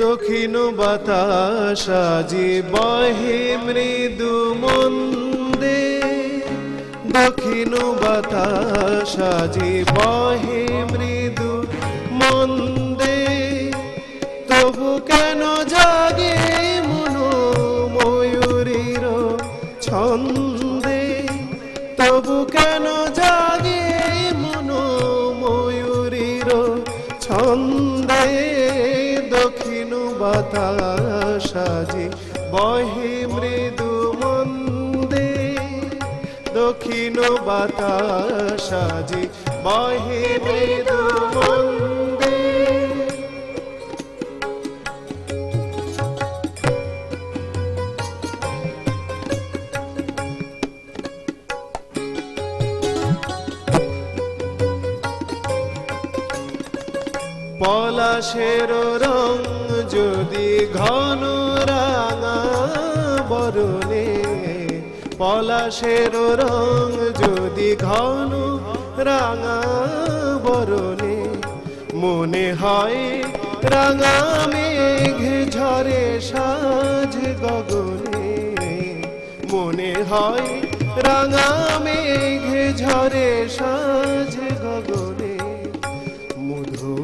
দক্ষিণ বাতাস আজি বহে মৃদু মন্দে, দক্ষিণ বাতাস আজি বহে মৃদু মন্দে, তবু কেন জাগে মন ময়ূরীর ছন্দে, তবু কেন জাগে মন ময়ূরীর ছন্দে, দক্ষিণ বাতাস আজি বহে মৃদু মন্দে, দক্ষিণ বাতাস আজি বহে মৃদু মন্দে। পলাশের রং যদি ঘন রাঙা বরণে, পলাশের রং যদি ঘন রাঙা বরণে, মনে হয় রাঙা মেঘ ঝরে সাজ গগনে, মনে হয় রাঙা মেঘ ঝরে সাজ গগনে, মধু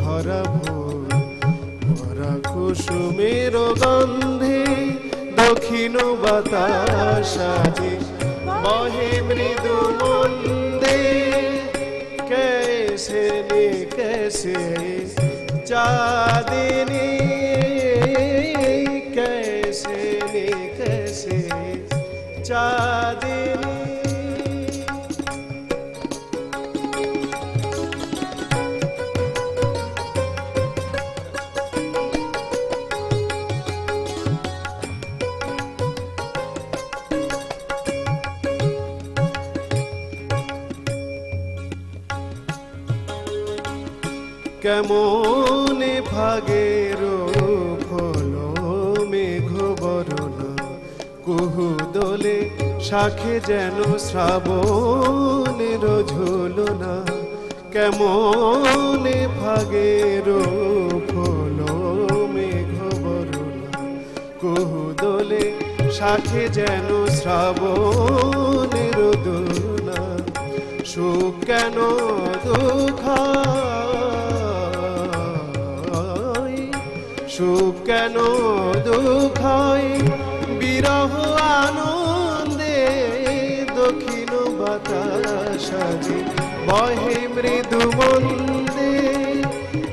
ভরা ভোর ভরা কুসুমের গন্ধে, দক্ষিণ বাতাস আজি বহে মৃদু মন্দে, कैसे नी कैसे चाँदनी, कैसे नी कैसे चाँदनी। কেমন ভাগের ফলো মেঘ বরণা, কুহু দোলে শাখে যেন শ্রাবণের ঝুলনা, কেমন ভাগের ফলো মেঘ বরণা, কুহু দোলে শাখে যেন শ্রাবণের দোলনা, সুখ কেন দুঃখ, সুখ কেন দুঃখ বিরহ আনন্দে, দক্ষিণ বাতাস আজি বহে মৃদু মন্দে,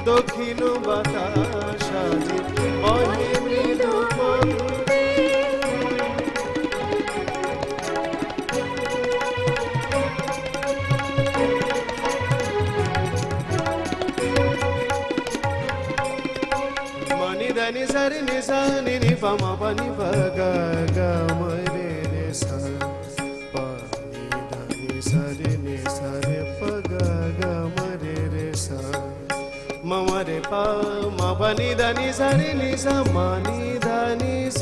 দক্ষিণ বাতাস আজি বহে মৃদু মন্দে। దని సరి ని స ని ని ప మ ప ని ప గ గ మ రే రే స ప ని ద ని స రి ని స రే ప గ గ మ రే రే స మ మ రే ప మ ప নি দ নি স রি নি স ম নি দ নি স,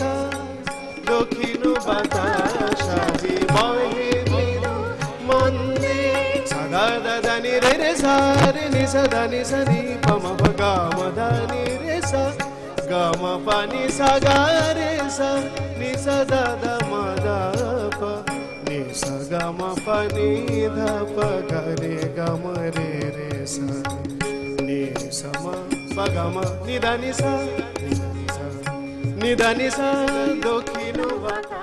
দক্ষিণ বাতাস আজি বহে মৃদু মন্দে, সা গ দ দ নি রে রে সা রে নি স দ নি স নি প ম প গ ম দ নি রে সা, গ ম প নি সা গ রে সা নি সা দ দ ম দ প, নি সা গ ম প নি ধ প গ রে গ ম রে রে সা, নি সা ম প গ ম নি দ নি সা নি দ নি সা নি দ নি সা, দক্ষিণ বাতাস।